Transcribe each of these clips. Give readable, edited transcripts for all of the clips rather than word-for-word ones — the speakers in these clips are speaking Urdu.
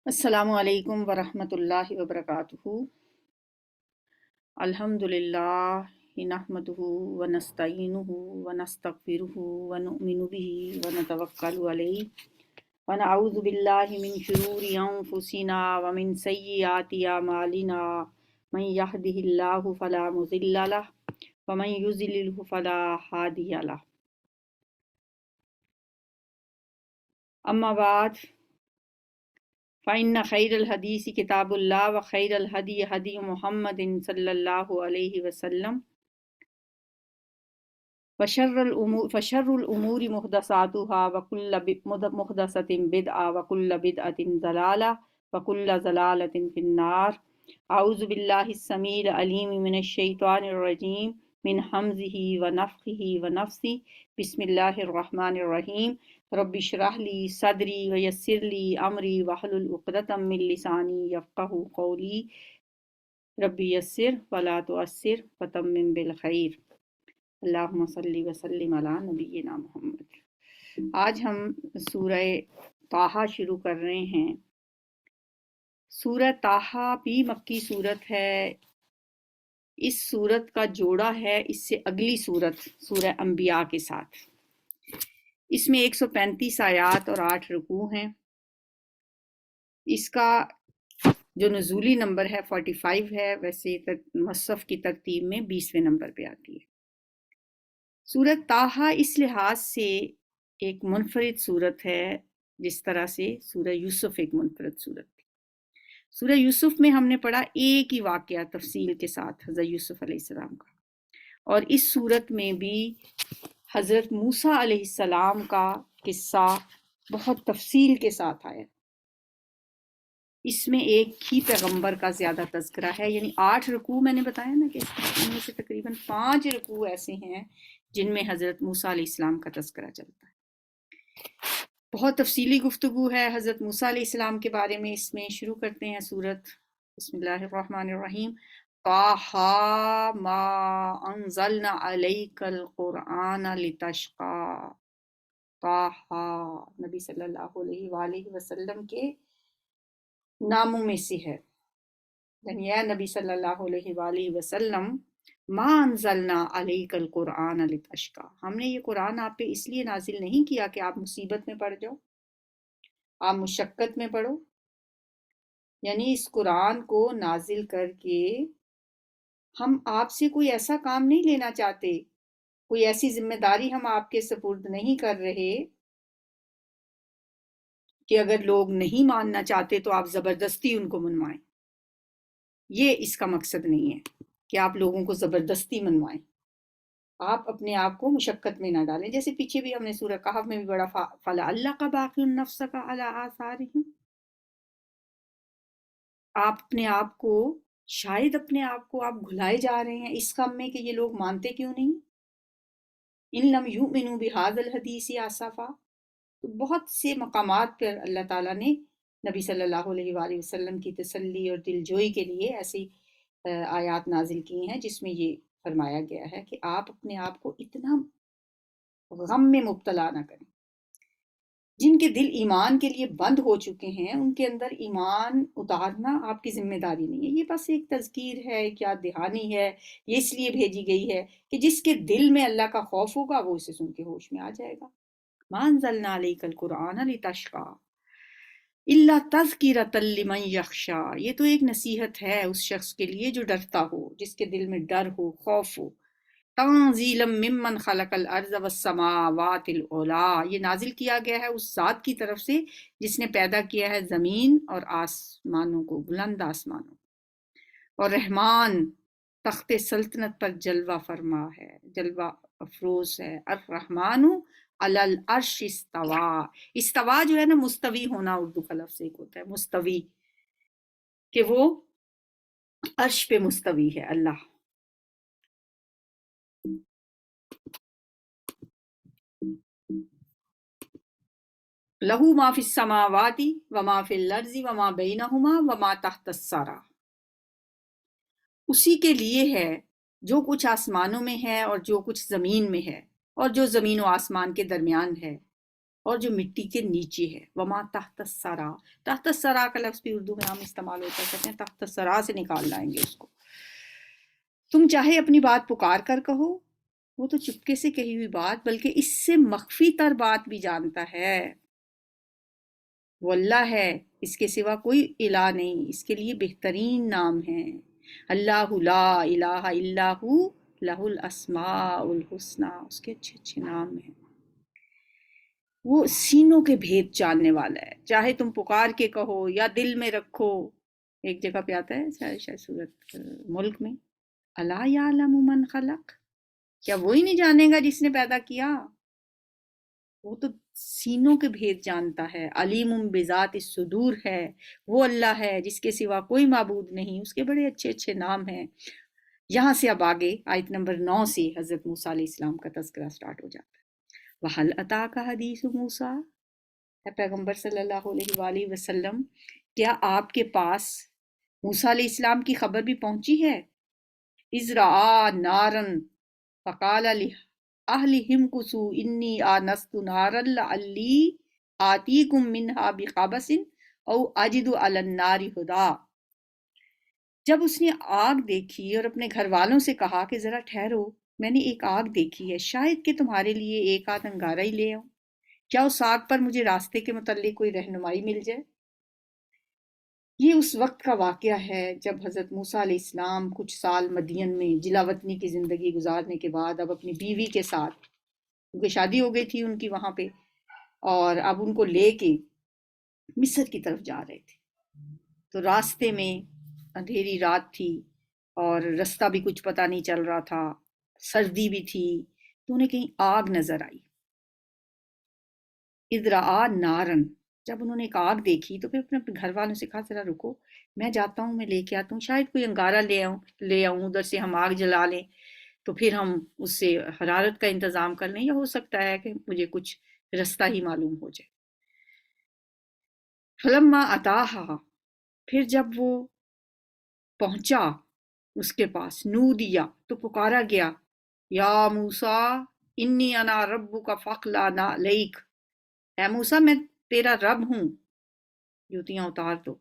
السلام علیکم ورحمۃ اللہ وبرکاتہ۔ الحمدللہ نحمدہ ونستعینہ ونستغفرہ ونؤمن بہ ونتوکل علیہ ونعوذ باللہ من شرور انفسنا ومن سیئات اعمالنا من یہدہ اللہ فلا مضل لہ ومن یضلل فلا ہادی لہ۔ اما بعد فإن خیر الحدیث کتاب اللہ وخیر الہدی ہدی محمد صلی اللہ علیہ وسلم فشر الامور محدثاتها وکل محدثۃ بدعہ وکل بدعۃ ضلالہ وکل ضلالۃ فی النار۔ اعوذ باللہ السمیع العلیم من الشیطان الرجیم من حمزہ ونفخہ ونفثہ۔ بسم اللہ الرحمن الرحیم۔ رب اشرح لی صدری ویسر لی امری واحلل عقدۃ من لسانی یفقہوا قولی۔ رب یسر ولا تعسر وتمم بالخیر۔ اللہم صلی وسلم علی نبینا محمد۔ آج ہم سورہ طٰہٰ شروع کر رہے ہیں۔ سورہ طٰہٰ بھی مکی صورت ہے۔ اس صورت کا جوڑا ہے اس سے اگلی صورت سورہ انبیاء کے ساتھ۔ اس میں 135 آیات اور 8 رکوع ہیں۔ اس کا جو نزولی نمبر ہے 45 ہے، ویسے مصحف کی ترتیب میں 20ویں نمبر پہ آتی ہے۔ سورۃ طٰہٰ اس لحاظ سے ایک منفرد صورت ہے جس طرح سے سورہ یوسف ایک منفرد صورت تھی۔ سورہ یوسف میں ہم نے پڑھا ایک ہی واقعہ تفصیل کے ساتھ حضرت یوسف علیہ السلام کا، اور اس صورت میں بھی حضرت موسیٰ علیہ السلام کا قصہ بہت تفصیل کے ساتھ آیا۔ اس میں ایک ہی پیغمبر کا زیادہ تذکرہ ہے، یعنی 8 رکوع میں نے بتایا نا کہ ان میں سے تقریباً 5 رکوع ایسے ہیں جن میں حضرت موسیٰ علیہ السلام کا تذکرہ چلتا ہے۔ بہت تفصیلی گفتگو ہے حضرت موسیٰ علیہ السلام کے بارے میں۔ اس میں شروع کرتے ہیں سورت۔ بسم اللہ الرحمن الرحیم۔ طٰہٰ ما انزلنا علیک القرآن لتشقیٰ۔ طٰہٰ نبی صلی اللہ علیہ وآلہ وسلم کے ناموں میں سے ہے، یعنی اے نبی صلی اللہ علیہ وآلہ وسلم، ما انزلنا علیک القرآن لتشقیٰ، ہم نے یہ قرآن آپ پہ اس لیے نازل نہیں کیا کہ آپ مصیبت میں پڑ جاؤ، آپ مشقت میں پڑو۔ یعنی اس قرآن کو نازل کر کے ہم آپ سے کوئی ایسا کام نہیں لینا چاہتے، کوئی ایسی ذمہ داری ہم آپ کے سپرد نہیں کر رہے کہ اگر لوگ نہیں ماننا چاہتے تو آپ زبردستی ان کو منوائیں۔ یہ اس کا مقصد نہیں ہے کہ آپ لوگوں کو زبردستی منوائیں، آپ اپنے آپ کو مشقت میں نہ ڈالیں۔ جیسے پیچھے بھی ہم نے سورہ کہف میں بھی بڑا فَلَعَلَّكَ بَاخِعٌ نَفْسَكَ عَلَىٰ آثَارِهِمْ، آپ اپنے آپ کو شاید اپنے آپ کو آپ گھلائے جا رہے ہیں اس غم میں کہ یہ لوگ مانتے کیوں نہیں۔ ان لم یؤمنوا بہذا الحدیث آسفا، تو بہت سے مقامات پر اللہ تعالیٰ نے نبی صلی اللہ علیہ وآلہ وسلم کی تسلی اور دلجوئی کے لیے ایسی آیات نازل کی ہیں جس میں یہ فرمایا گیا ہے کہ آپ اپنے آپ کو اتنا غم میں مبتلا نہ کریں۔ جن کے دل ایمان کے لیے بند ہو چکے ہیں ان کے اندر ایمان اتارنا آپ کی ذمہ داری نہیں ہے، یہ بس ایک تذکیر ہے، ایک یاد دہانی ہے، یہ اس لیے بھیجی گئی ہے کہ جس کے دل میں اللہ کا خوف ہوگا وہ اسے سن کے ہوش میں آ جائے گا۔ ما انزلنا علیک القرآن لتشقیٰ الا تذکرۃ لمن یخشیٰ، یہ تو ایک نصیحت ہے اس شخص کے لیے جو ڈرتا ہو، جس کے دل میں ڈر ہو، خوف ہو۔ تنزیلا ممن خلق الارض والسماوات العلی، یہ نازل کیا گیا ہے اس ذات کی طرف سے جس نے پیدا کیا ہے زمین اور آسمانوں کو، بلند آسمانوں، اور رحمان تخت سلطنت پر جلوہ فرما ہے، جلوہ افروز ہے۔ الرحمن علی العرش استوا، استوا جو ہے نا مستوی ہونا، اردو کا لفظ ایک ہوتا ہے مستوی، کہ وہ عرش پہ مستوی ہے اللہ۔ لہو ما فی السماوات وما فی الارض وما بینہما وما تحت الثری، اسی کے لیے ہے جو کچھ آسمانوں میں ہے اور جو کچھ زمین میں ہے اور جو زمین و آسمان کے درمیان ہے۔ اور جو مٹی کے نیچے ہے، وما تحت الثری، تحت الثری کا لفظ بھی اردو میں عام استعمال ہوتا ہے، کہتے ہیں تحت الثری سے نکال لائیں گے اس کو۔ تم چاہے اپنی بات پکار کر کہو، وہ تو چپکے سے کہی ہوئی بات بلکہ اس سے مخفی تر بات بھی جانتا ہے۔ وہ اللہ ہے، اس کے سوا کوئی الہ نہیں، اس کے لیے بہترین نام ہیں۔ اللہ لا الہ الا ہو لہ الاسماء الحسنی، اس کے اچھے اچھے نام ہیں۔ وہ سینوں کے بھید جاننے والا ہے، چاہے تم پکار کے کہو یا دل میں رکھو۔ ایک جگہ پہ آتا ہے شاید سورۃ ملک میں، الا یعلم من خلق، کیا وہی نہیں جانے گا جس نے پیدا کیا؟ وہ تو سینوں کے بھید جانتا ہے، علیم بذات الصدور ہے۔ وہ اللہ ہے جس کے سوا کوئی معبود نہیں، اس کے بڑے اچھے اچھے نام ہیں۔ یہاں سے اب آگے آیت نمبر 9 سے حضرت موسیٰ علیہ السلام کا تذکرہ سٹارٹ ہو جاتا ہے۔ وَهَلْ أَتَاكَ حَدِيثُ موسیٰ، اے پیغمبر صلی اللہ علیہ وآلہ وسلم، کیا آپ کے پاس موسیٰ علیہ السلام کی خبر بھی پہنچی ہے؟ اذ رأى نارا فقال لأهلهم كثوا إني آنست نارا لعلی آتیکم منها بقبس او اجد علی النار ہدی۔ جب اس نے آگ دیکھی اور اپنے گھر والوں سے کہا کہ ذرا ٹھہرو، میں نے ایک آگ دیکھی ہے، شاید کہ تمہارے لیے ایک آدھ انگارہ ہی لے آؤں، کیا اس آگ پر مجھے راستے کے متعلق کوئی رہنمائی مل جائے؟ یہ اس وقت کا واقعہ ہے جب حضرت موسیٰ علیہ السلام کچھ سال مدین میں جلا وطنی کی زندگی گزارنے کے بعد اب اپنی بیوی کے ساتھ، کیونکہ شادی ہو گئی تھی ان کی وہاں پہ، اور اب ان کو لے کے مصر کی طرف جا رہے تھے۔ تو راستے میں اندھیری رات تھی اور رستہ بھی کچھ پتہ نہیں چل رہا تھا، سردی بھی تھی، تو انہیں کہیں آگ نظر آئی۔ اذ رأى نارن، جب انہوں نے ایک آگ دیکھی تو پھر اپنے گھر والوں سے کہا ذرا رکو، میں جاتا ہوں، میں لے کے آتا ہوں، شاید کوئی انگارہ لے آؤں، ادھر سے ہم آگ جلا لیں تو پھر ہم اس سے حرارت کا انتظام کر لیں، یا ہو سکتا ہے کہ مجھے کچھ رستہ ہی معلوم ہو جائے۔ فلما اتاہا، پھر جب وہ پہنچا اس کے پاس، نودیا، تو پکارا گیا، یا موسیٰ انی انا ربک فاخلع علیک، اے موسیٰ میں تیرا رب ہوں، جوتیاں اتار دو،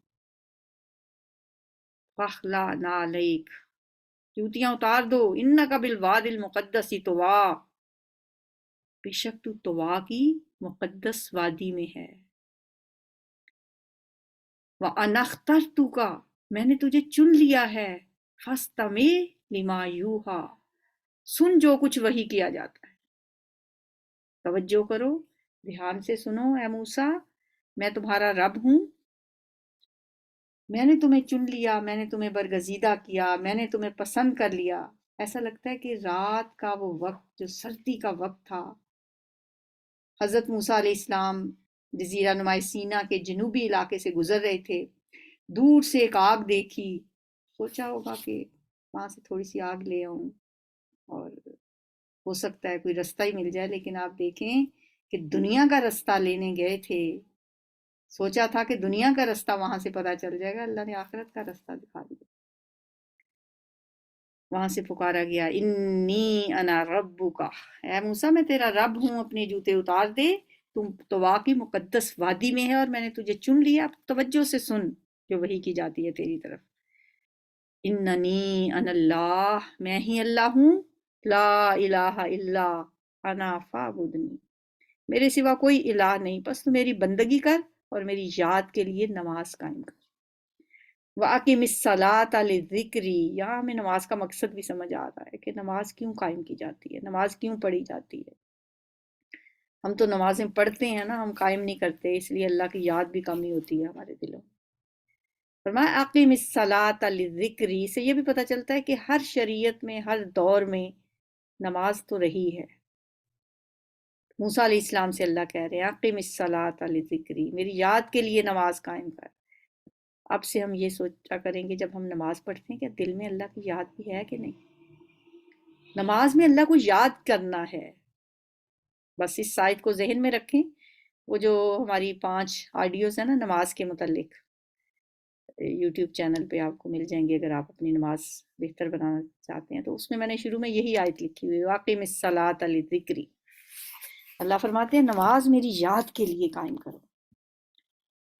فاخلع علیک، جوتیاں اتار دو، انک بالواد المقدس طویٰ، بے شک تو طویٰ کی مقدس وادی میں ہے۔ وَأَنَا اخْتَرْتُكَ، میں نے تجھے چن لیا ہے، فَاسْتَمِعْ لِمَا یُوحَىٰ، سن جو کچھ وحی کیا جاتا ہے۔ توجہ کرو، دھیان سے سنو اے موسیٰ، میں تمہارا رب ہوں، میں نے تمہیں چن لیا، میں نے تمہیں برگزیدہ کیا، میں نے تمہیں پسند کر لیا۔ ایسا لگتا ہے کہ رات کا وہ وقت جو سردی کا وقت تھا، حضرت موسیٰ علیہ السلام جزیرہ نما سینا کے جنوبی علاقے سے گزر رہے تھے، دور سے ایک آگ دیکھی، سوچا ہوگا کہ وہاں سے تھوڑی سی آگ لے آؤں اور ہو سکتا ہے کوئی رستہ ہی مل جائے، لیکن آپ دیکھیں کہ دنیا کا رستہ لینے گئے تھے، سوچا تھا کہ دنیا کا رستہ وہاں سے پتہ چل جائے گا، اللہ نے آخرت کا رستہ دکھا دیا۔ وہاں سے پکارا گیا، انی انا ربک، اے موسیٰ میں تیرا رب ہوں، اپنے جوتے اتار دے، تم طویٰ کی مقدس وادی میں ہے اور میں نے تجھے چن لیا۔ توجہ سے سن جو وحی کی جاتی ہے تیری طرف، اننی انا اللہ، میں ہی اللہ ہوں، لا الہ الا انا فاعبدنی، میرے سوا کوئی الہ نہیں، بس تو میری بندگی کر اور میری یاد کے لیے نماز قائم کر۔ وَأَقِمِ الصَّلَاةَ لِلذِّكْرِ، یہاں ہمیں نماز کا مقصد بھی سمجھ آ رہا ہے کہ نماز کیوں قائم کی جاتی ہے، نماز کیوں پڑھی جاتی ہے۔ ہم تو نمازیں پڑھتے ہیں نا، ہم قائم نہیں کرتے، اس لیے اللہ کی یاد بھی کم ہی ہوتی ہے ہمارے دلوں میں۔ فرمایا اقیم الصلاۃ للذکر، سے یہ بھی پتہ چلتا ہے کہ ہر شریعت میں، ہر دور میں نماز تو رہی ہے۔ موسیٰ علیہ السلام سے اللہ کہہ رہے ہیں اقیم الصلاۃ للذکر، میری یاد کے لیے نماز قائم کر۔ اب سے ہم یہ سوچا کریں گے جب ہم نماز پڑھتے ہیں کہ دل میں اللہ کی یاد بھی ہے کہ نہیں۔ نماز میں اللہ کو یاد کرنا ہے، بس اس آیت کو ذہن میں رکھیں۔ وہ جو ہماری 5 آڈیوز ہیں نا نماز کے متعلق، یوٹیوب چینل پہ آپ کو مل جائیں گے، اگر آپ اپنی نماز بہتر بنانا چاہتے ہیں تو اس میں نے شروع میں یہی آیت لکھی ہوئی، واقیم الصلاۃ للذکر۔ اللہ فرماتے ہیں نماز میری یاد کے لیے قائم کرو.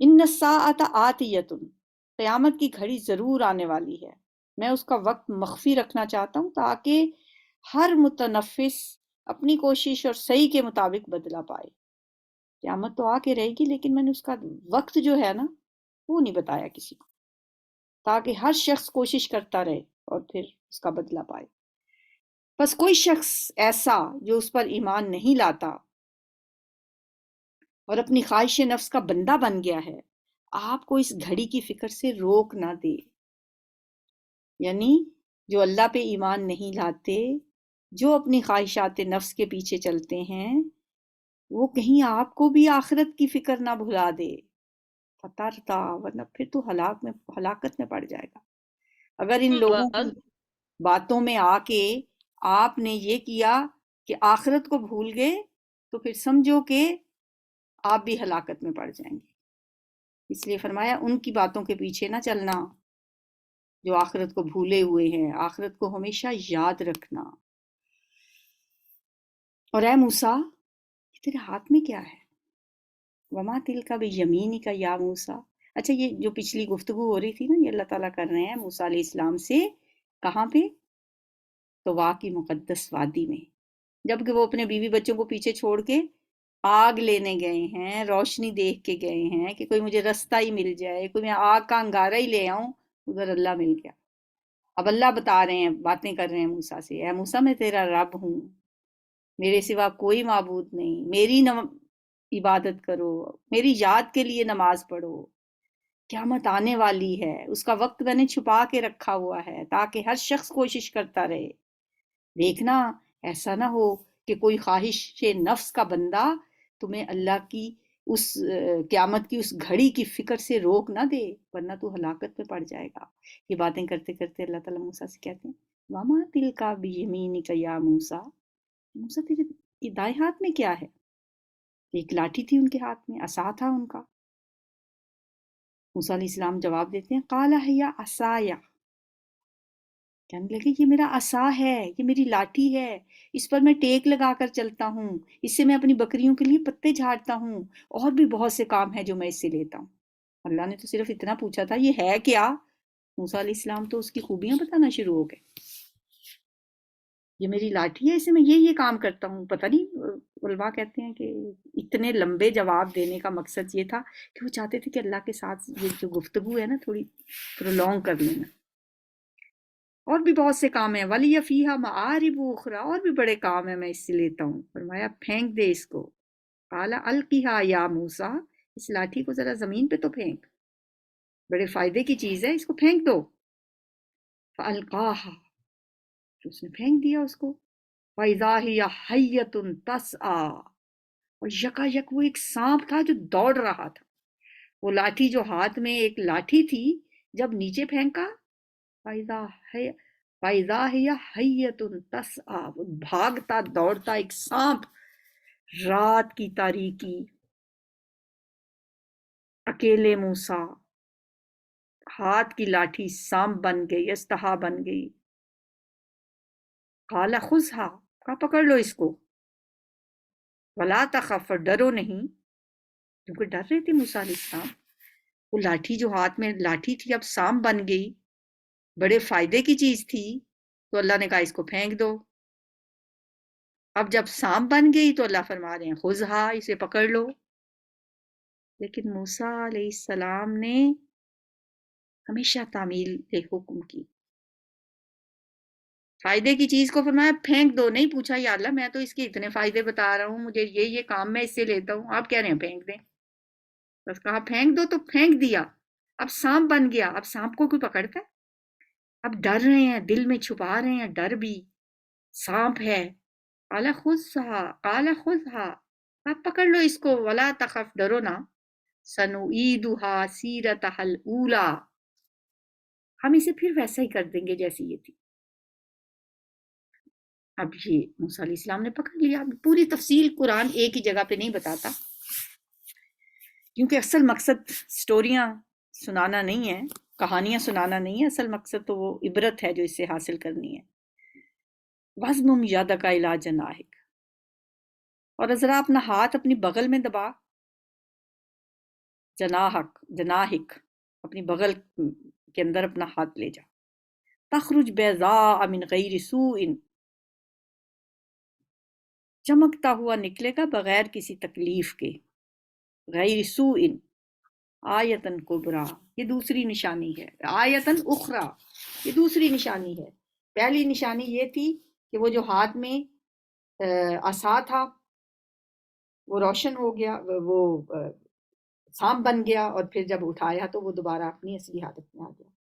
ان الساعۃ آتیۃ، قیامت کی گھڑی ضرور آنے والی ہے، میں اس کا وقت مخفی رکھنا چاہتا ہوں تاکہ ہر متنفس اپنی کوشش اور صحیح کے مطابق بدلہ پائے. قیامت تو آ کے رہے گی لیکن میں نے اس کا وقت جو ہے نا وہ نہیں بتایا کسی کو، تاکہ ہر شخص کوشش کرتا رہے اور پھر اس کا بدلہ پائے. بس کوئی شخص ایسا جو اس پر ایمان نہیں لاتا اور اپنی خواہش نفس کا بندہ بن گیا ہے، آپ کو اس گھڑی کی فکر سے روک نہ دے. یعنی جو اللہ پہ ایمان نہیں لاتے، جو اپنی خواہشات نفس کے پیچھے چلتے ہیں، وہ کہیں آپ کو بھی آخرت کی فکر نہ بھلا دے. فترتا، ورنہ پھر تو ہلاکت میں پڑ جائے گا. اگر ان لوگوں کی باتوں میں آ کے آپ نے یہ کیا کہ آخرت کو بھول گئے تو پھر سمجھو کہ آپ بھی ہلاکت میں پڑ جائیں گے. اس لیے فرمایا ان کی باتوں کے پیچھے نہ چلنا جو آخرت کو بھولے ہوئے ہیں، آخرت کو ہمیشہ یاد رکھنا. اور اے موسیٰ تیرے ہاتھ میں کیا ہے؟ وما تلک بیمینک یا موسیٰ. اچھا یہ جو پچھلی گفتگو ہو رہی تھی نا، یہ اللہ تعالیٰ کر رہے ہیں موسیٰ علیہ السلام سے. کہاں پہ؟ طوا کی مقدس وادی میں، جبکہ وہ اپنے بیوی بچوں کو پیچھے چھوڑ کے آگ لینے گئے ہیں، روشنی دیکھ کے گئے ہیں کہ کوئی مجھے رستہ ہی مل جائے، کوئی میں آگ کا انگارہ ہی لے آؤں. ادھر اللہ مل گیا. اب اللہ بتا رہے ہیں، باتیں کر رہے ہیں موسیٰ سے، اے موسیٰ میں تیرا رب ہوں، میرے سوا کوئی معبود نہیں، میری عبادت کرو، میری یاد کے لیے نماز پڑھو. قیامت آنے والی ہے، اس کا وقت میں نے چھپا کے رکھا ہوا ہے تاکہ ہر شخص کوشش کرتا رہے. دیکھنا ایسا نہ ہو کہ کوئی خواہش نفس کا بندہ تمہیں اللہ کی اس قیامت کی اس گھڑی کی فکر سے روک نہ دے، ورنہ تو ہلاکت میں پڑ جائے گا. یہ باتیں کرتے کرتے اللہ تعالیٰ موسیٰ سے کہتے ہیں وَمَا تِلْكَ بِيَمِينِكَ يَا موسیٰ. موسیٰ تیرے یہ دائیں ہاتھ میں کیا ہے؟ ایک لاٹھی تھی ان کے ہاتھ میں، عصا تھا ان کا. موسیٰ علیہ السلام جواب دیتے ہیں قَالَ هِيَ عَصَايَ، کہنے لگے یہ میرا عصا ہے، یہ میری لاٹھی ہے، اس پر میں ٹیک لگا کر چلتا ہوں، اس سے میں اپنی بکریوں کے لیے پتے جھاڑتا ہوں، اور بھی بہت سے کام ہیں جو میں اس سے لیتا ہوں. اللہ نے تو صرف اتنا پوچھا تھا یہ ہے کیا؟ موسیٰ علیہ السلام تو اس کی خوبیاں بتانا شروع ہو گئے. یہ میری لاٹھی ہے، اس سے میں یہ کام کرتا ہوں. پتہ نہیں علماء کہتے ہیں کہ اتنے لمبے جواب دینے کا مقصد یہ تھا کہ وہ چاہتے تھے کہ اللہ کے ساتھ یہ جو گفتگو ہے نا تھوڑی پرولونگ کر لینا. اور بھی بہت سے کام ہیں، وَلِيَ فِيهَا مَآرِبُ أُخْرَى، اور بھی بڑے کام ہیں میں اس سے لیتا ہوں. فرمایا پھینک دے اس کو. قَالَ أَلْقِهَا يَا موسیٰ، اس لاٹھی کو ذرا زمین پہ تو پھینک، بڑے فائدے کی چیز ہے، اس کو پھینک دو. فَأَلْقَاهَا، تو اس نے پھینک دیا اس کو. فَإِذَا هِيَ حَيَّةٌ تَسْعَىٰ، اور یکا یک وہ ایک سانپ تھا جو دوڑ رہا تھا. وہ لاٹھی جو ہاتھ میں ایک لاٹھی تھی، جب نیچے پھینکا فَإِذَا هِيَ حَيَّةٌ تَسْعَىٰ، وہ بھاگتا دوڑتا ایک سانپ. رات کی تاریکی، اکیلے موسیٰ، ہاتھ کی لاٹھی سانپ بن گئی، استہا بن گئی. قَالَ خُذْهَا، کہا پکڑ لو اس کو. وَلَا تَخَفْ، اور ڈرو نہیں، کیونکہ ڈر رہے تھے موسیٰ علیہ السلام. وہ لاٹھی جو ہاتھ میں لاٹھی تھی اب سانپ بن گئی، بڑے فائدے کی چیز تھی، تو اللہ نے کہا اس کو پھینک دو. اب جب سانپ بن گئی تو اللہ فرما رہے ہیں خُذْهَا، اسے پکڑ لو. لیکن موسیٰ علیہ السلام نے ہمیشہ تعمیل حکم کی. فائدے کی چیز کو فرمایا پھینک دو، نہیں پوچھا یا اللہ میں تو اس کے اتنے فائدے بتا رہا ہوں، مجھے یہ کام میں اس سے لیتا ہوں، آپ کہہ رہے ہیں پھینک دیں. بس کہا پھینک دو تو پھینک دیا. اب سانپ بن گیا. اب سانپ کو کوئی پکڑتا ہے؟ اب ڈر رہے ہیں، دل میں چھپا رہے ہیں ڈر بھی، سانپ ہے. قَالَ خُذْهَا، آپ پکڑ لو اس کو. وَلَا تَخَفْ، ڈرو نہ. سَنُعِيدُهَا سِيرَتَهَا الْأُولَىٰ، ہم اسے پھر ویسا ہی کر دیں گے جیسی یہ تھی. اب یہ موسیٰ علیہ السلام نے پکڑ لیا. پوری تفصیل قرآن ایک ہی جگہ پہ نہیں بتاتا، کیونکہ اصل مقصد سٹوریاں سنانا نہیں ہے، کہانیاں سنانا نہیں ہے، اصل مقصد تو وہ عبرت ہے جو اس سے حاصل کرنی ہے. وَضْمُمْ يَدَكَ إِلَىٰ جَنَاحِكَ، اور ذرا اپنا ہاتھ اپنی بغل میں دبا، جناحک اپنی بغل کے اندر اپنا ہاتھ لے جا. تخرج بیضاء من غیر سوء، چمکتا ہوا نکلے گا بغیر کسی تکلیف کے. غیر سوء آیتن کبرا، یہ دوسری نشانی ہے. آیتن اخرى، یہ دوسری نشانی ہے. پہلی نشانی یہ تھی کہ وہ جو ہاتھ میں عصا تھا وہ روشن ہو گیا، وہ سانپ بن گیا، اور پھر جب اٹھایا تو وہ دوبارہ اپنی اصلی حالت میں آ گیا.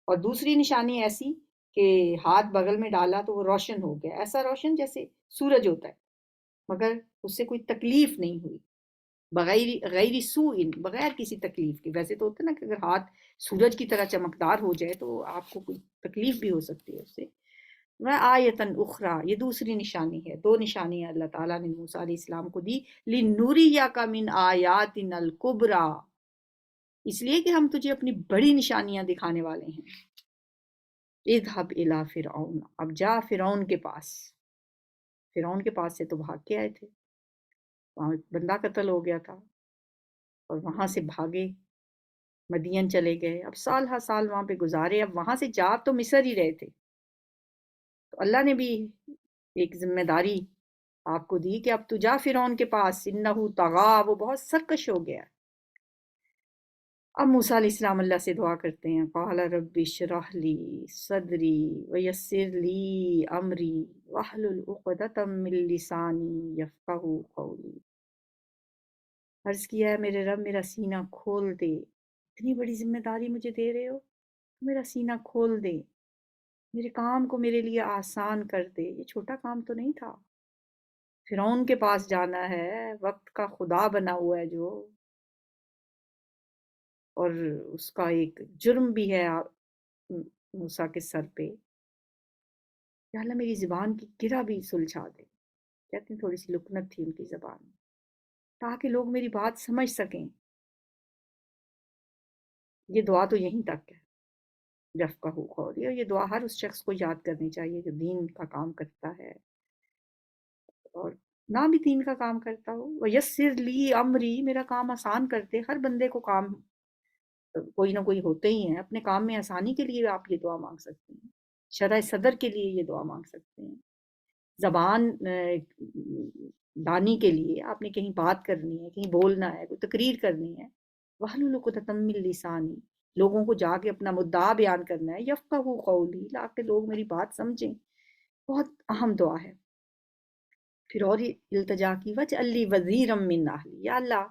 اور دوسری نشانی ایسی کہ ہاتھ بغل میں ڈالا تو وہ روشن ہو گیا، ایسا روشن جیسے سورج ہوتا ہے، مگر اس سے کوئی تکلیف نہیں ہوئی. غیر سوء، بغیر کسی تکلیف کے. ویسے تو ہوتا ہے نا کہ اگر ہاتھ سورج کی طرح چمکدار ہو جائے تو آپ کو کوئی تکلیف بھی ہو سکتی ہے اس سے. آیتن اخرى، یہ دوسری نشانی ہے. دو نشانیاں اللہ تعالیٰ نے موسیٰ علیہ السلام کو دی. لِنُرِيَكَ مِنْ آیاتنا الکبریٰ، اس لیے کہ ہم تجھے اپنی بڑی نشانیاں دکھانے والے ہیں. اذهب الى فرعون، اب جا فرعون کے پاس. فرعون کے پاس سے تو بھاگ کے آئے تھے، وہاں ایک بندہ قتل ہو گیا تھا اور وہاں سے بھاگے مدین چلے گئے. اب سال ہر سال وہاں پہ گزارے. اب وہاں سے جا تو مصر ہی رہے تھے، تو اللہ نے بھی ایک ذمہ داری آپ کو دی کہ اب تو جا فرعون کے پاس. انہو طغا، وہ بہت سرکش ہو گیا. اب موسیٰ علیہ السلام اللہ سے دعا کرتے ہیں. قال رب اشرح لی صدری ویسر لی امری واحلل عقدۃ من لسانی یفقہوا قولی. عرض کیا ہے میرے رب میرا سینہ کھول دے، اتنی بڑی ذمہ داری مجھے دے رہے ہو، میرا سینہ کھول دے، میرے کام کو میرے لیے آسان کر دے. یہ چھوٹا کام تو نہیں تھا. فرعون کے پاس جانا ہے، وقت کا خدا بنا ہوا ہے جو، اور اس کا ایک جرم بھی ہے موسیٰ کے سر پہ. یا اللہ میری زبان کی گرہ بھی سلجھا دے. کہتے ہیں تھوڑی سی لکنت تھی ان کی زبان میں، تاکہ لوگ میری بات سمجھ سکیں. یہ دعا تو یہیں تک ہے، یفقہوا قولی. اور یہ دعا ہر اس شخص کو یاد کرنی چاہیے جو دین کا کام کرتا ہے اور نہ بھی دین کا کام کرتا ہو. وَيَسِّرْ لِي أَمْرِي، میرا کام آسان کر دے. ہر بندے کو کام کوئی نہ کوئی ہوتے ہی ہیں. اپنے کام میں آسانی کے لیے آپ یہ دعا مانگ سکتے ہیں، شرح صدر کے لیے یہ دعا مانگ سکتے ہیں، زبان دانی کے لیے آپ نے کہیں بات کرنی ہے، کہیں بولنا ہے، کوئی تقریر کرنی ہے. وَاحْلُلْ عُقْدَةً مِّن لِّسَانِی، لوگوں کو جا کے اپنا مدعا بیان کرنا ہے. یفقہوا قولی، تاکہ لوگ میری بات سمجھیں. بہت اہم دعا ہے. پھر اور التجا کی. وَاجْعَل لِّی وَزِیرًا مِّنْ أَہْلِی، یا اللہ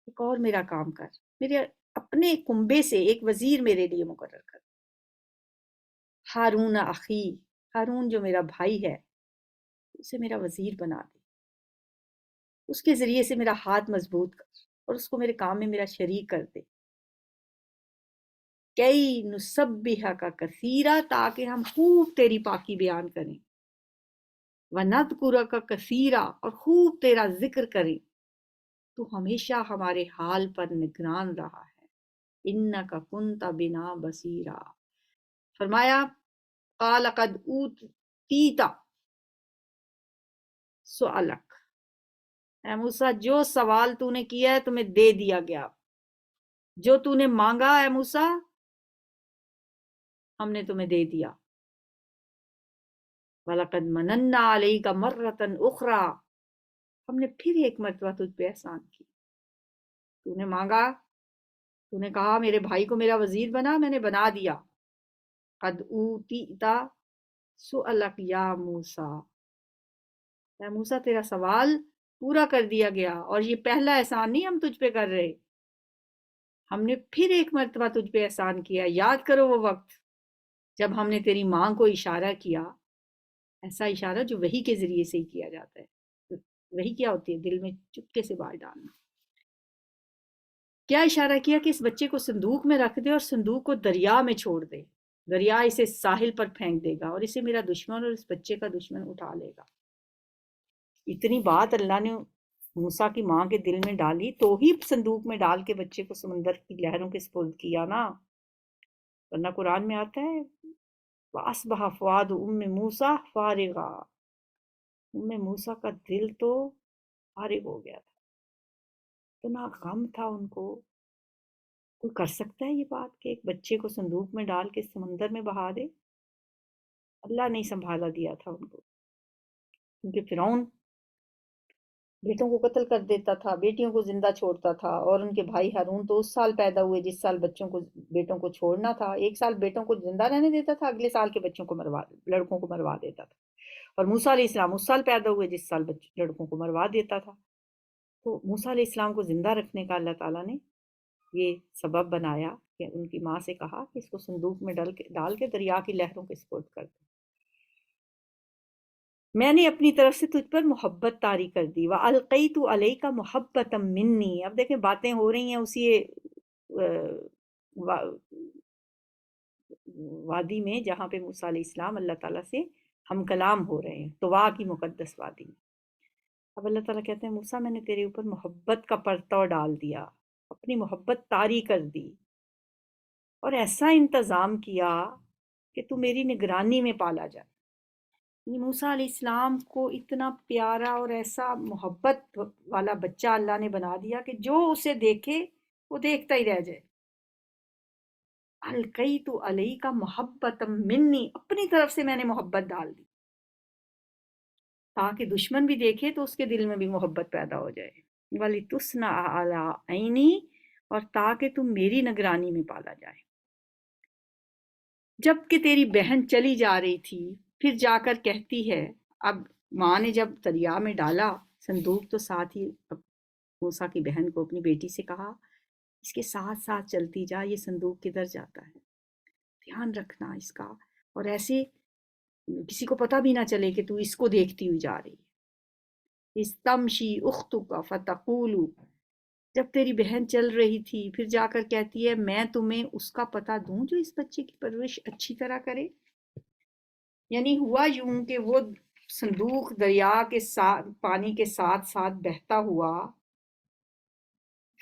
ایک اور میرا کام کر، میرے اپنے کنبے سے ایک وزیر میرے لیے مقرر کر. ہارون اخی، ہارون جو میرا بھائی ہے اسے میرا وزیر بنا دے، اس کے ذریعے سے میرا ہاتھ مضبوط کر اور اس کو میرے کام میں میرا شریک کر دے. کئی نسبحک کثیرا، تاکہ ہم خوب تیری پاکی بیان کریں. ونذکرک کثیرا، اور خوب تیرا ذکر کریں. تو ہمیشہ ہمارے حال پر نگران رہا ہے. انک کنت بنا بصیرا. فرمایا قال قد اوتیت سؤالک، اے موسیٰ جو سوال تو نے کیا ہے تمہیں دے دیا گیا، جو تو نے مانگا ہے موسیٰ ہم نے تمہیں دے دیا. وَلَقَدْ مَنَنَّا عَلَيْكَ مَرَّةً أُخْرَى، ہم نے پھر ایک مرتبہ تجھ پہ احسان کی. تو نے مانگا، تو نے کہا میرے بھائی کو میرا وزیر بنا، میں نے بنا دیا. قد اوتیت سؤلک یا موسیٰ، اے موسیٰ تیرا سوال پورا کر دیا گیا. اور یہ پہلا احسان نہیں ہم تجھ پہ کر رہے، ہم نے پھر ایک مرتبہ تجھ پہ احسان کیا. یاد کرو وہ وقت جب ہم نے تیری ماں کو اشارہ کیا، ایسا اشارہ جو وحی کے ذریعے سے ہی کیا جاتا ہے. وحی کیا ہوتی ہے؟ دل میں چپکے سے بات ڈالنا. کیا اشارہ کیا کہ اس بچے کو صندوق میں رکھ دے اور صندوق کو دریا میں چھوڑ دے، دریا اسے ساحل پر پھینک دے گا اور اسے میرا دشمن اور اس بچے کا دشمن اٹھا لے گا. اتنی بات اللہ نے موسیٰ کی ماں کے دل میں ڈالی تو ہی صندوق میں ڈال کے بچے کو سمندر کی لہروں کے سپرد کیا نا. ورنہ قرآن میں آتا ہے وَأَصْبَحَ فُؤَادُ أُمِّ مُوسَىٰ فَارِغًا، ام موسیٰ کا دل تو فارغ ہو گیا تھا، اتنا غم تھا ان کو. کوئی کر سکتا ہے یہ بات کہ ایک بچے کو صندوق میں ڈال کے سمندر میں بہا دے؟ اللہ نے سنبھالا دیا تھا ان کو، کیونکہ فرعون بیٹوں کو قتل کر دیتا تھا، بیٹیوں کو زندہ چھوڑتا تھا، اور ان کے بھائی ہارون تو اس سال پیدا ہوئے جس سال بچوں کو بیٹوں کو چھوڑنا تھا. ایک سال بیٹوں کو زندہ رہنے دیتا تھا، اگلے سال کے بچوں کو لڑکوں کو مروا دیتا تھا. اور موسیٰ علیہ السلام اس سال پیدا ہوئے جس سال لڑکوں کو مروا دیتا تھا. تو موسیٰ علیہ السلام کو زندہ رکھنے کا اللہ تعالیٰ نے یہ سبب بنایا کہ ان کی ماں سے کہا کہ اس کو صندوق میں ڈال کے دریا کی لہروں کے سپرد کر دے. میں نے اپنی طرف سے تجھ پر محبت طاری کر دی. وَأَلْقَيْتُ عَلَيْكَ مُحَبَّةً مِّنِّي. اب دیکھیں باتیں ہو رہی ہیں اسی وادی میں جہاں پہ موسیٰ علیہ السلام اللہ تعالیٰ سے ہم کلام ہو رہے ہیں، طوا کی مقدس وادی میں. اب اللہ تعالیٰ کہتے ہیں موسیٰ میں نے تیرے اوپر محبت کا پرتو ڈال دیا، اپنی محبت طاری کر دی، اور ایسا انتظام کیا کہ تو میری نگرانی میں پالا جائے. موسیٰ علیہ السلام کو اتنا پیارا اور ایسا محبت والا بچہ اللہ نے بنا دیا کہ جو اسے دیکھے وہ دیکھتا ہی رہ جائے. القیت علیک محبت منی، اپنی طرف سے میں نے محبت ڈال دی تاکہ دشمن بھی دیکھے تو اس کے دل میں بھی محبت پیدا ہو جائے. وَلِتُصْنَعَ عَلَىٰ عَيْنِي، اور تاکہ تم میری نگرانی میں پالا جائے. جب کہ تیری بہن چلی جا رہی تھی، پھر جا کر کہتی ہے، اب ماں نے جب دریا میں ڈالا صندوق تو ساتھ ہی موسیٰ کی بہن کو اپنی بیٹی سے کہا اس کے ساتھ ساتھ چلتی جا، یہ صندوق کدھر جاتا ہے، دھیان رکھنا اس کا، اور ایسے کسی کو پتہ بھی نہ چلے کہ تو اس کو دیکھتی ہوئی جا رہی ہے. استمشی اختک فتقول، جب تیری بہن چل رہی تھی پھر جا کر کہتی ہے میں تمہیں اس کا پتہ دوں جو اس بچے کی پرورش اچھی طرح کرے. یعنی ہوا یوں کہ وہ صندوق دریا کے ساتھ پانی کے ساتھ ساتھ بہتا ہوا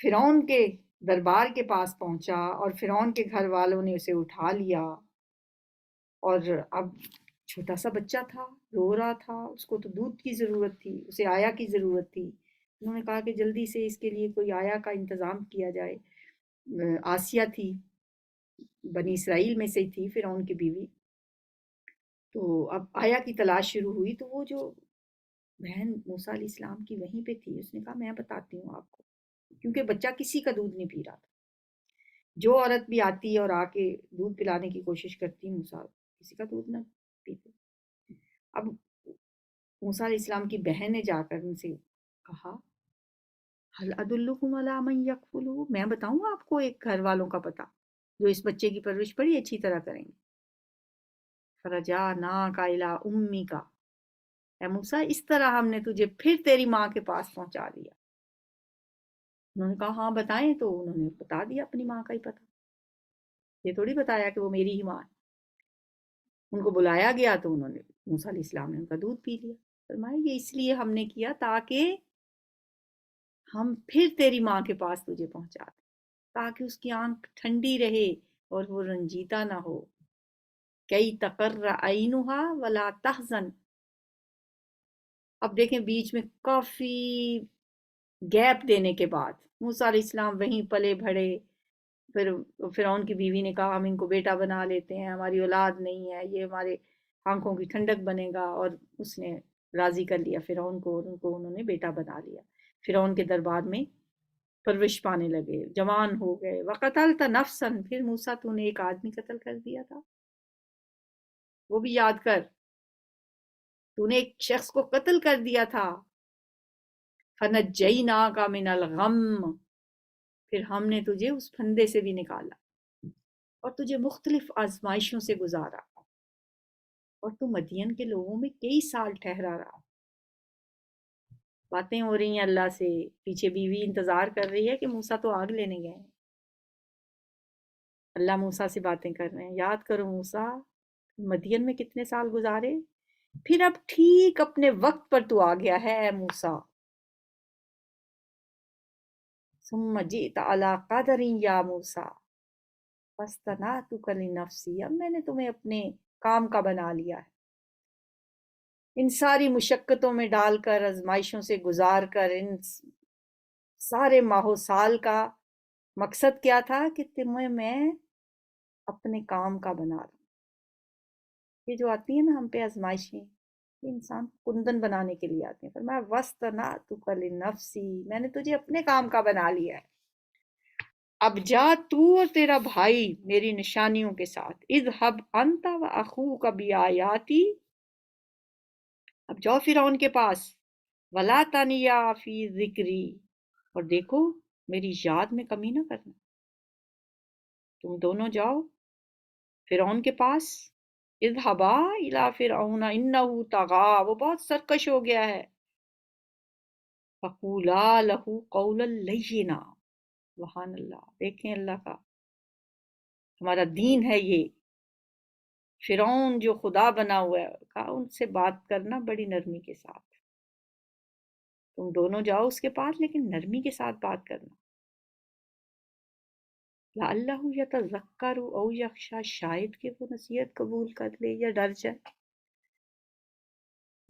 فرعون کے دربار کے پاس پہنچا، اور فرعون کے گھر والوں نے اسے اٹھا لیا. اور اب چھوٹا سا بچہ تھا، رو رہا تھا، اس کو تو دودھ کی ضرورت تھی، اسے آیا کی ضرورت تھی. انہوں نے کہا کہ جلدی سے اس کے لیے کوئی آیا کا انتظام کیا جائے. آسیہ تھی، بنی اسرائیل میں سے تھی فرعون کی بیوی. تو اب آیا کی تلاش شروع ہوئی، تو وہ جو بہن موسیٰ علیہ السلام کی وہیں پہ تھی، اس نے کہا میں بتاتی ہوں آپ کو، کیونکہ بچہ کسی کا دودھ نہیں پی رہا تھا. جو عورت بھی آتی اور آ کے دودھ پلانے کی کوشش کرتی موسیٰ کسی کا دودھ نہ پیتے. اب موسیٰ علیہ السلام کی بہن نے جا کر ان سے کہا هل ادلکم علی من یکفلہ، میں بتاؤں آپ کو ایک گھر والوں کا پتہ جو اس بچے کی پرورش بڑی اچھی طرح کریں گے. فرجعناک الی امیک، اے موسیٰ اس طرح ہم نے تجھے پھر تیری ماں کے پاس پہنچا دیا. انہوں نے کہا ہاں بتائیں، تو انہوں نے بتا دیا اپنی ماں کا ہی پتہ. یہ تھوڑی بتایا کہ وہ میری ہی ماں ہے. ان کو بلایا گیا تو انہوں نے موسیٰ علیہ السلام نے ان کا دودھ پی لیا. فرمایا یہ اس لیے ہم نے کیا تاکہ ہم پھر تیری ماں کے پاس تجھے پہنچا دیں، تاکہ اس کی آنکھ ٹھنڈی رہے اور وہ رنجیدہ نہ ہو. کئی تقر عینھا ولا تحزن. اب دیکھیں بیچ میں کافی گیپ دینے کے بعد موسیٰ علیہ السلام وہیں پلے بڑھے. پھر فرعون کی بیوی نے کہا ہم ان کو بیٹا بنا لیتے ہیں، ہماری اولاد نہیں ہے، یہ ہمارے آنکھوں کی ٹھنڈک بنے گا. اور اس نے راضی کر لیا فرعون کو، اور ان کو انہوں نے بیٹا بنا لیا. فرعون کے دربار میں پرورش پانے لگے، جوان ہو گئے. وقتلت نفسا، پھر موسیٰ تو نے ایک آدمی قتل کر دیا تھا، وہ بھی یاد کر، تو نے ایک شخص کو قتل کر دیا تھا. فنجیناک من الغم، پھر ہم نے تجھے اس پھندے سے بھی نکالا اور تجھے مختلف آزمائشوں سے گزارا، اور تو مدین کے لوگوں میں کئی سال ٹھہرا رہا. باتیں ہو رہی ہیں اللہ سے، پیچھے بیوی انتظار کر رہی ہے کہ موسیٰ تو آگ لینے گئے ہیں. اللہ موسیٰ سے باتیں کر رہے ہیں، یاد کرو موسیٰ مدین میں کتنے سال گزارے، پھر اب ٹھیک اپنے وقت پر تو آ گیا ہے اے موسیٰ. ثم جئت علی قدر یا موسیٰ فاصطنعتک لنفسی، اب میں نے تمہیں اپنے کام کا بنا لیا ہے. ان ساری مشقتوں میں ڈال کر، آزمائشوں سے گزار کر، ان سارے ماہ سال کا مقصد کیا تھا کہ تمہیں میں اپنے کام کا بنا دوں۔ یہ جو آتی ہے نا ہم پہ آزمائشیں، یہ انسان کندن بنانے کے لیے آتے ہیں۔ فرمایا وَاسْتَنَعْتُكَ لِنَفْسِي، میں نے تجھے اپنے کام کا بنا لیا ہے۔ اب جا تو اور تیرا بھائی میری نشانیوں کے ساتھ، اذهب انت واخوک بآیاتی، اب جاؤ فرعون کے پاس، ولا تنیا فی ذکری، اور دیکھو میری یاد میں کمی نہ کرنا۔ تم دونوں جاؤ فرعون کے پاس، اذهبا الی فرعون انہ طغی، وہ بہت سرکش ہو گیا ہے، فقولا لہ قولا لینا، سبحان اللہ، دیکھیں اللہ کا ہمارا دین ہے یہ۔ فرعون جو خدا بنا ہوا ہے، کہا ان سے بات کرنا بڑی نرمی کے ساتھ، تم دونوں جاؤ اس کے پاس لیکن نرمی کے ساتھ بات کرنا۔ لعلہ یتذکر او یخشی، شاید کہ وہ نصیحت قبول کر لے یا ڈر جائے۔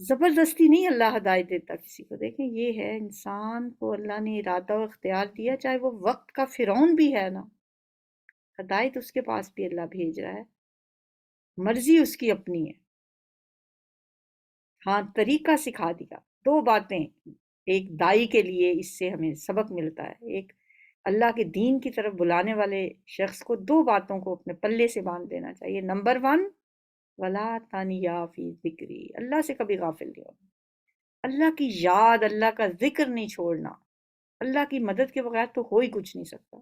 زبردستی نہیں اللہ ہدایت دیتا کسی کو، دیکھیں یہ ہے انسان کو اللہ نے ارادہ و اختیار دیا، چاہے وہ وقت کا فرعون بھی ہے نا، ہدایت اس کے پاس بھی اللہ بھیج رہا ہے، مرضی اس کی اپنی ہے۔ ہاں طریقہ سکھا دیا، دو باتیں ایک دائی کے لیے اس سے ہمیں سبق ملتا ہے، ایک اللہ کے دین کی طرف بلانے والے شخص کو دو باتوں کو اپنے پلے سے باندھ دینا چاہیے۔ نمبر 1، ولا تنیا فی ذکری، اللہ سے کبھی غافل نہیں ہونا، اللہ کی یاد، اللہ کا ذکر نہیں چھوڑنا، اللہ کی مدد کے بغیر تو ہو ہی کچھ نہیں سکتا۔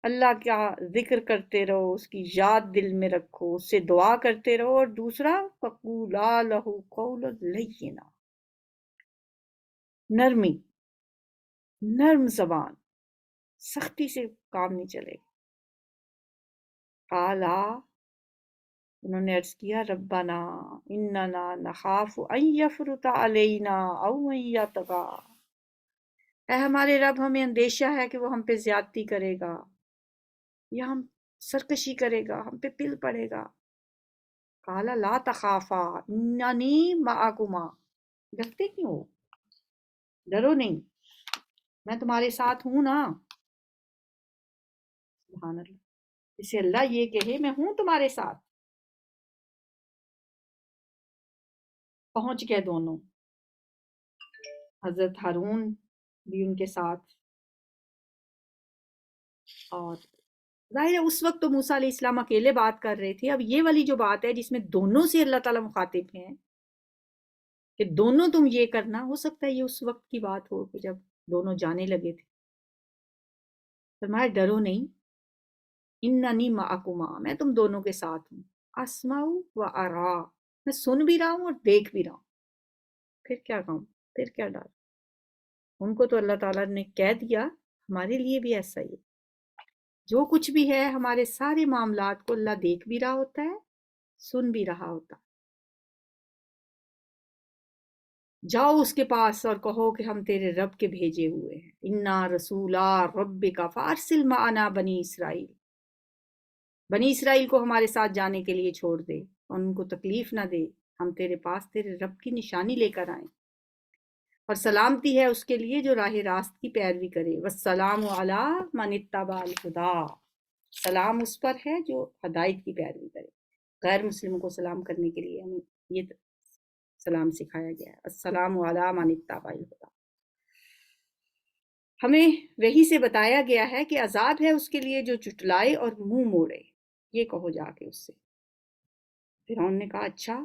اللہ کا ذکر کرتے رہو، اس کی یاد دل میں رکھو، اس سے دعا کرتے رہو، اور دوسرا فقولا لہ قولا لینا، نرمی، نرم زبان، سختی سے کام نہیں چلے گا۔ قالا، انہوں نے عرض کیا ربنا اننا نخاف ان یفرط علینا او ان یطغی، اے ہمارے رب ہمیں اندیشہ ہے کہ وہ ہم پہ زیادتی کرے گا یا ہم سرکشی کرے گا، ہم پہ پل پڑے گا۔ قال لا تخافا اننی معکما، ڈرتے کیوں ہو؟ ڈرو نہیں، میں تمہارے ساتھ ہوں نا۔ سبحان اللہ، اسے اللہ یہ کہے میں ہوں تمہارے ساتھ۔ پہنچ گئے دونوں، حضرت ہارون بھی ان کے ساتھ، اور ظاہر ہے اس وقت تو موسیٰ علیہ السلام اکیلے بات کر رہے تھے، اب یہ والی جو بات ہے جس میں دونوں سے اللہ تعالیٰ مخاطب ہیں کہ دونوں تم یہ کرنا، ہو سکتا ہے یہ اس وقت کی بات ہو کہ جب دونوں جانے لگے تھے۔ فرمایا ڈرو نہیں، اننی معکما، میں تم دونوں کے ساتھ ہوں، اسمع و ارا، میں سن بھی رہا ہوں اور دیکھ بھی رہا ہوں، پھر کیا کہوں، پھر کیا ڈر۔ ان کو تو اللہ تعالیٰ نے کہہ دیا، ہمارے لیے بھی ایسا ہی ہے، جو کچھ بھی ہے ہمارے سارے معاملات کو اللہ دیکھ بھی رہا ہوتا ہے، سن بھی رہا ہوتا ہے۔ جاؤ اس کے پاس اور کہو کہ ہم تیرے رب کے بھیجے ہوئے ہیں، انا رسولا ربک فارسل معنا بنی اسرائیل، بنی اسرائیل کو ہمارے ساتھ جانے کے لیے چھوڑ دے اور ان کو تکلیف نہ دے، ہم تیرے پاس تیرے رب کی نشانی لے کر آئیں، اور سلامتی ہے اس کے لیے جو راہ راست کی پیروی کرے، والسلام علی من اتبع الہدی، سلام اس پر ہے جو ہدایت کی پیروی کرے۔ غیر مسلموں کو سلام کرنے کے لیے ہمیں یہ سلام سکھایا گیا ہے، السلام علی من اتبع الہدی۔ ہمیں وحی سے بتایا گیا ہے کہ عذاب ہے اس کے لیے جو جھٹلائے اور منہ موڑے، یہ کہو جا کے اس سے۔ فرعون نے کہا اچھا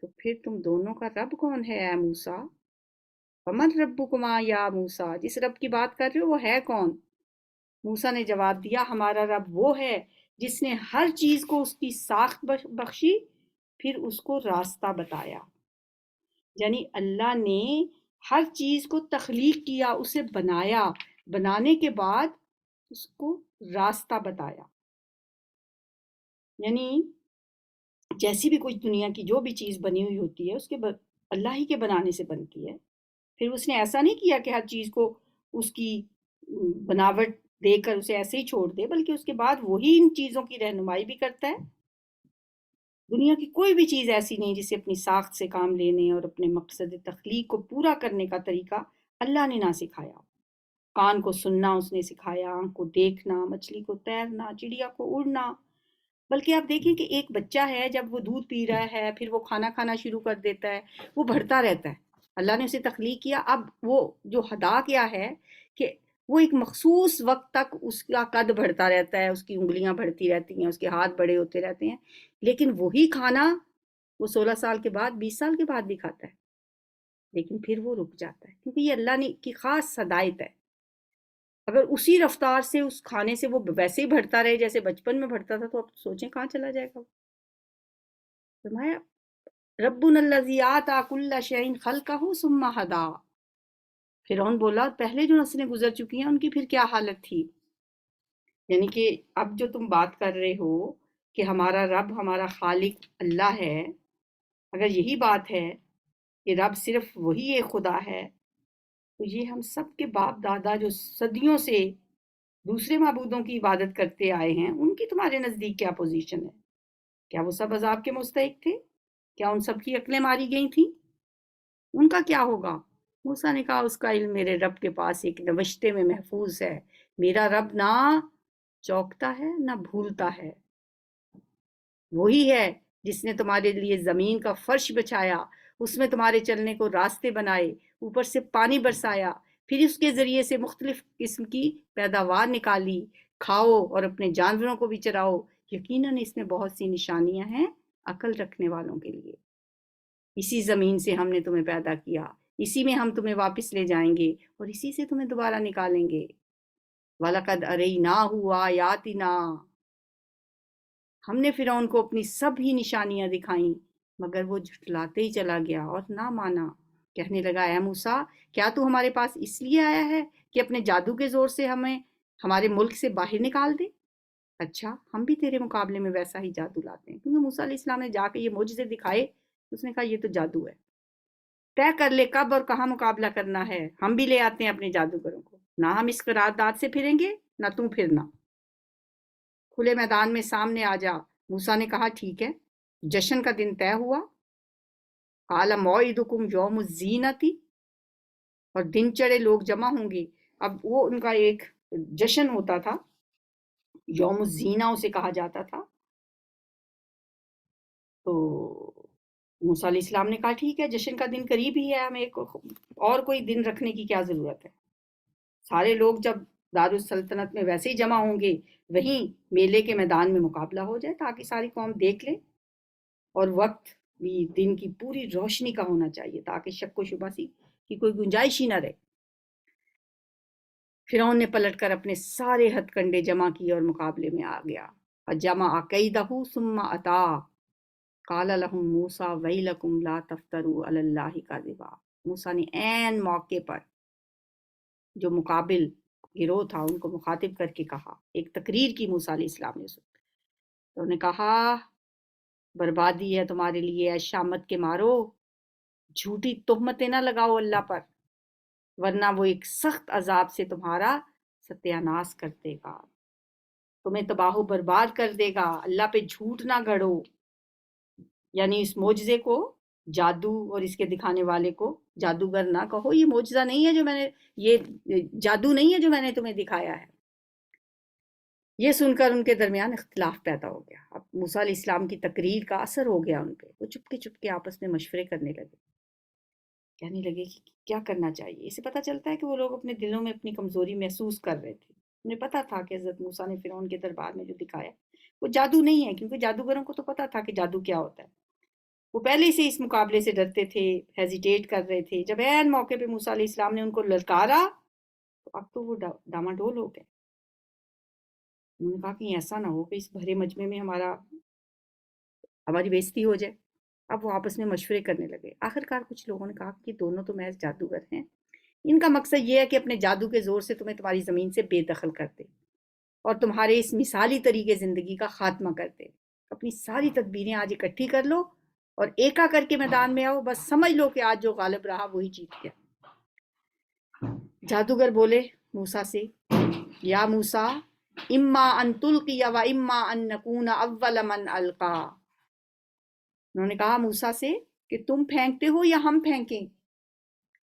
تو پھر تم دونوں کا رب کون ہے اے موسیٰ؟ ومن ربکما یا موسیٰ، جس رب کی بات کر رہے ہو وہ ہے کون؟ موسیٰ نے جواب دیا ہمارا رب وہ ہے جس نے ہر چیز کو اس کی ساخت بخشی، پھر اس کو راستہ بتایا، یعنی اللہ نے ہر چیز کو تخلیق کیا، اسے بنایا، بنانے کے بعد اس کو راستہ بتایا، یعنی جیسی بھی کوئی دنیا کی جو بھی چیز بنی ہوئی ہوتی ہے اس کے اللہ ہی کے بنانے سے بنتی ہے، پھر اس نے ایسا نہیں کیا کہ ہر چیز کو اس کی بناوٹ دے کر اسے ایسے ہی چھوڑ دے، بلکہ اس کے بعد وہی ان چیزوں کی رہنمائی بھی کرتا ہے۔ دنیا کی کوئی بھی چیز ایسی نہیں جسے اپنی ساخت سے کام لینے اور اپنے مقصد تخلیق کو پورا کرنے کا طریقہ اللہ نے نہ سکھایا۔ کان کو سننا اس نے سکھایا، آنکھ کو دیکھنا، مچھلی کو تیرنا، چڑیا کو اڑنا۔ بلکہ آپ دیکھیں کہ ایک بچہ ہے، جب وہ دودھ پی رہا ہے پھر وہ کھانا کھانا شروع کر دیتا ہے، وہ بڑھتا رہتا ہے۔ اللہ نے اسے تخلیق کیا، اب وہ جو ہدا کیا ہے کہ وہ ایک مخصوص وقت تک اس کا قد بڑھتا رہتا ہے، اس کی انگلیاں بڑھتی رہتی ہیں، اس کے ہاتھ بڑے ہوتے رہتے ہیں، لیکن وہی کھانا وہ 16 سال کے بعد، 20 سال کے بعد بھی کھاتا ہے، لیکن پھر وہ رک جاتا ہے، کیونکہ یہ اللہ نے کی خاص ہدایت ہے۔ اگر اسی رفتار سے اس کھانے سے وہ ویسے ہی بڑھتا رہے جیسے بچپن میں بڑھتا تھا، تو اب سوچیں کہاں چلا جائے گا۔ فرمایا ربنا الذی آتی کل شیء خلقہ ثم ہدی۔ فرعون بولا پہلے جو نسلیں گزر چکی ہیں ان کی پھر کیا حالت تھی؟ یعنی کہ اب جو تم بات کر رہے ہو کہ ہمارا رب ہمارا خالق اللہ ہے، اگر یہی بات ہے کہ رب صرف وہی ایک خدا ہے، تو یہ ہم سب کے باپ دادا جو صدیوں سے دوسرے معبودوں کی عبادت کرتے آئے ہیں، ان کی تمہارے نزدیک کیا پوزیشن ہے؟ کیا وہ سب عذاب کے مستحق تھے؟ کیا ان سب کی عقلیں ماری گئی تھیں؟ ان کا کیا ہوگا؟ موسیٰ نے کہا اس کا علم میرے رب کے پاس ایک نوشتے میں محفوظ ہے۔ میرا رب نہ چوکتا ہے نہ بھولتا ہے۔ وہی ہے جس نے تمہارے لیے زمین کا فرش بچھایا، اس میں تمہارے چلنے کو راستے بنائے، اوپر سے پانی برسایا، پھر اس کے ذریعے سے مختلف قسم کی پیداوار نکالی، کھاؤ اور اپنے جانوروں کو بھی چراؤ۔ یقیناً اس میں بہت سی نشانیاں ہیں عقل رکھنے والوں کے لیے۔ اسی زمین سے ہم نے تمہیں پیدا کیا، اسی میں ہم تمہیں واپس لے جائیں گے اور اسی سے تمہیں دوبارہ نکالیں گے۔ وَلَقَدْ أَرَيْنَاهُ آيَاتِنَا۔ ہم نے فرعون کو اپنی سب ہی نشانیاں دکھائیں، مگر وہ جھٹلاتے ہی چلا گیا اور نہ مانا۔ کہنے لگا اے موسیٰ، کیا تو ہمارے پاس اس لیے آیا ہے کہ اپنے جادو کے زور سے ہمیں ہمارے ملک سے باہر نکال دے؟ اچھا ہم بھی تیرے مقابلے میں ویسا ہی جادو لاتے ہیں، کیونکہ موسیٰ علیہ السلام نے جا کے یہ معجزے دکھائے، اس نے کہا یہ تو جادو ہے، طے کر لے کب اور کہاں مقابلہ کرنا ہے، ہم بھی لے آتے ہیں اپنے جادوگروں کو، نہ ہم اس قرارداد سے پھریں گے نہ تم پھرنا، کھلے میدان میں سامنے آ جا۔ موسیٰ نے کہا ٹھیک ہے۔ جشن کا دن طے ہوا۔ قال موعدکم یوم الزینۃ، اور دن چڑھے لوگ جمع ہوں گے۔ اب وہ ان کا ایک جشن ہوتا تھا، یوم الزینہ اسے کہا جاتا تھا۔ تو موسیٰ علیہ السلام نے کہا ٹھیک ہے، جشن کا دن قریب ہی ہے، ہمیں ایک اور کوئی دن رکھنے کی کیا ضرورت ہے۔ سارے لوگ جب دارالسلطنت میں ویسے ہی جمع ہوں گے، وہیں میلے کے میدان میں مقابلہ ہو جائے تاکہ ساری قوم دیکھ لے، اور وقت بھی دن کی پوری روشنی کا ہونا چاہیے تاکہ شک و شبہ کی کوئی گنجائش ہی نہ رہے۔ فرعون نے پلٹ کر اپنے سارے ہتھ کنڈے جمع کیے اور مقابلے میں آ گیا۔ فجمع کیدہ ثم اتی قال لهم موسیٰ ویلکم لا تفتروا علی اللہ کذبا۔ موسیٰ نے عین موقع پر جو مقابل گروہ تھا ان کو مخاطب کر کے کہا، ایک تقریر کی موسیٰ علیہ السلام نے اس وقت، تو انہوں نے کہا بربادی ہے تمہارے لیے اے شامت کے مارو، جھوٹی تہمتیں نہ لگاؤ اللہ پر، ورنہ وہ ایک سخت عذاب سے تمہارا ستیہ ناش کر دے گا، تمہیں تباہ و برباد کر دے گا۔ اللہ پہ جھوٹ نہ گھڑو، یعنی اس معجزے کو، جادو اور اس کے دکھانے والے کو جادوگر نہ کہو، یہ معجزہ نہیں ہے جو میں نے، یہ جادو نہیں ہے جو میں نے تمہیں دکھایا ہے۔ یہ سن کر ان کے درمیان اختلاف پیدا ہو گیا۔ اب موسیٰ علیہ السلام کی تقریر کا اثر ہو گیا ان پہ، وہ چپ کے آپس میں مشورے کرنے لگے، کہنے لگے کہ کیا کرنا چاہیے۔ اسے پتہ چلتا ہے کہ وہ لوگ اپنے دلوں میں اپنی کمزوری محسوس کر رہے تھے، انہیں پتہ تھا کہ حضرت موسیٰ نے فرعون کے دربار میں جو دکھایا وہ جادو نہیں ہے، کیونکہ جادوگروں کو تو پتہ تھا کہ جادو کیا ہوتا ہے، وہ پہلے سے اس مقابلے سے ڈرتے تھے، ہیزیٹیٹ کر رہے تھے۔ جب عین موقع پہ موسیٰ علیہ السلام نے ان کو للکارا تو اب تو وہ ڈاماڈول ہو گئے۔ انہوں نے کہا کہ ایسا نہ ہو کہ اس بھرے مجمع میں ہماری بےزتی ہو جائے۔ اب وہ آپس میں مشورے کرنے لگے۔ آخرکار کچھ لوگوں نے کہا کہ دونوں تو محض جادوگر ہیں، ان کا مقصد یہ ہے کہ اپنے جادو کے زور سے تمہیں تمہاری زمین سے بے دخل کر دے اور تمہارے اس مثالی طریقے زندگی کا خاتمہ کر دے۔ اپنی ساری تدبیریں آج اکٹھی کر لو اور ایکا کر کے میدان میں آؤ، بس سمجھ لو کہ آج جو غالب رہا وہی جیت گیا۔ جادوگر بولے موسیٰ سے، یا موسیٰ اما ان تلقی و اما ان نکون اول من القا۔ انہوں نے کہا موسیٰ سے کہ تم پھینکتے ہو یا ہم پھینکیں؟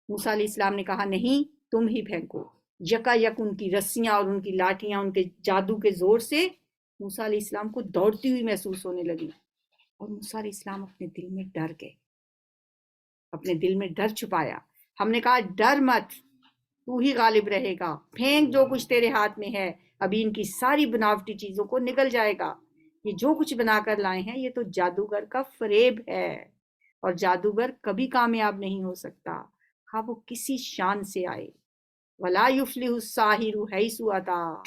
موسیٰ علیہ السلام نے کہا نہیں، تم ہی پھینکو۔ یکا یک ان کی رسیاں اور ان کی لاٹیاں ان کے جادو کے زور سے موسیٰ علیہ السلام کو دوڑتی ہوئی محسوس ہونے لگی، اور موسیٰ علیہ السلام اپنے دل میں ڈر گئے، اپنے دل میں ڈر چھپایا۔ ہم نے کہا ڈر مت، تو ہی غالب رہے گا، پھینک جو کچھ تیرے ہاتھ میں ہے، ابھی ان کی ساری بناوٹی چیزوں کو نکل جائے گا۔ یہ جو کچھ بنا کر لائے ہیں یہ تو جادوگر کا فریب ہے، اور جادوگر کبھی کامیاب نہیں ہو سکتا، خواہ وہ کسی شان سے آئے۔ وَلَا يُفْلِحُ السَّاحِرُ حَيْثُ أَتَىٰ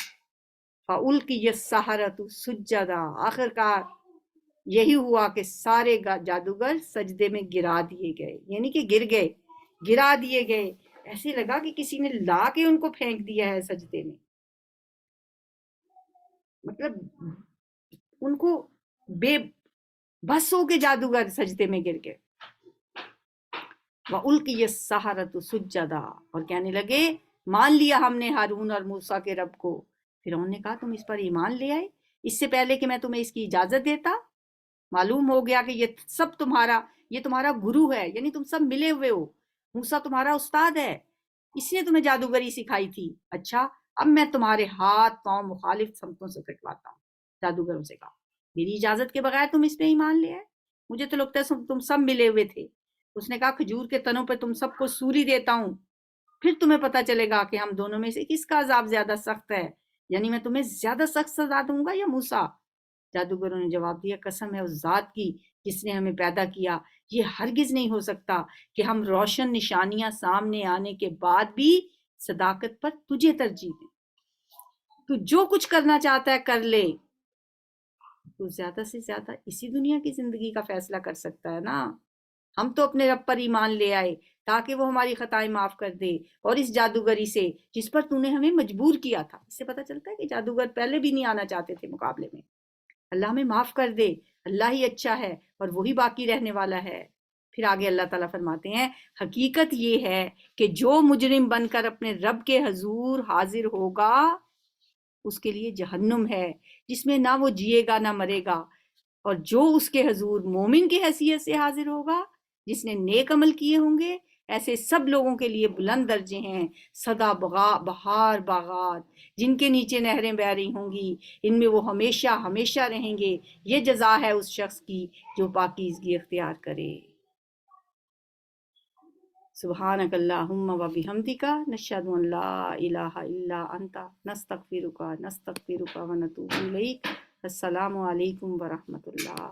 فَأُلْقِيَ السَّحَرَةُ سُجَّدًا۔ آخر کار یہی ہوا کہ سارے جادوگر سجدے میں گرا دیے گئے، یعنی کہ گر گئے، گرا دیے گئے، ایسے لگا کہ کسی نے لا کے ان کو پھینک دیا ہے سجدے میں، مطلب ان کو بے بس ہو کے جادوگر سجدے میں گر گئے۔ وَأُلْقِيَ السَّحَرَةُ سُجَّدًا، اور کہنے لگے مان لیا ہم نے ہارون اور موسیٰ کے رب کو۔ فرعون نے کہا تم اس پر ایمان لے آئے اس سے پہلے کہ میں تمہیں اس کی اجازت دیتا؟ معلوم ہو گیا کہ یہ سب تمہارا گرو ہے، یعنی تم سب ملے ہوئے ہو، موسیٰ تمہارا استاد ہے، اس نے تمہیں جادوگری سکھائی تھی۔ اچھا اب میں تمہارے ہاتھ پاؤں مخالف سمتوں سے کٹواتا ہوں۔ جادوگروں سے کہا میری اجازت کے بغیر تم اس پہ ایمان لے آئے؟ مجھے تو لگتا ہے تم سب ملے ہوئے تھے۔ اس نے کہا کھجور کے تنوں پہ تم سب کو سولی دیتا ہوں، پھر تمہیں پتہ چلے گا کہ ہم دونوں میں سے کس کا عذاب زیادہ سخت ہے، یعنی میں تمہیں زیادہ سخت سزا دوں گا یا موسیٰ؟ جادوگروں نے جواب دیا قسم ہے اس ذات کی جس نے ہمیں پیدا کیا، یہ ہرگز نہیں ہو سکتا کہ ہم روشن نشانیاں سامنے آنے کے بعد بھی صداقت پر تجھے ترجیح دیں۔ تو جو کچھ کرنا چاہتا ہے کر لے، تو زیادہ سے زیادہ اسی دنیا کی زندگی کا فیصلہ کر سکتا ہے نا۔ ہم تو اپنے رب پر ایمان لے آئے تاکہ وہ ہماری خطائیں معاف کر دے، اور اس جادوگری سے جس پر تو نے ہمیں مجبور کیا تھا۔ اس سے پتہ چلتا ہے کہ جادوگر پہلے بھی نہیں آنا چاہتے تھے مقابلے میں۔ اللہ ہمیں معاف کر دے، اللہ ہی اچھا ہے اور وہی باقی رہنے والا ہے۔ پھر آگے اللہ تعالیٰ فرماتے ہیں حقیقت یہ ہے کہ جو مجرم بن کر اپنے رب کے حضور حاضر ہوگا اس کے لیے جہنم ہے، جس میں نہ وہ جیے گا نہ مرے گا، اور جو اس کے حضور مومن کی حیثیت سے حاضر ہوگا جس نے نیک عمل کیے ہوں گے، ایسے سب لوگوں کے لیے بلند درجے ہیں، سدا بہار باغات جن کے نیچے نہریں بہہ رہی ہوں گی، ان میں وہ ہمیشہ ہمیشہ رہیں گے۔ یہ جزا ہے اس شخص کی جو پاکیزگی اختیار کرے۔ سبحانک اللہم و بحمدک نشہد ان لا الہ الا انت نستغفرک و نتوب الیک۔ السلام علیکم ورحمۃ اللہ۔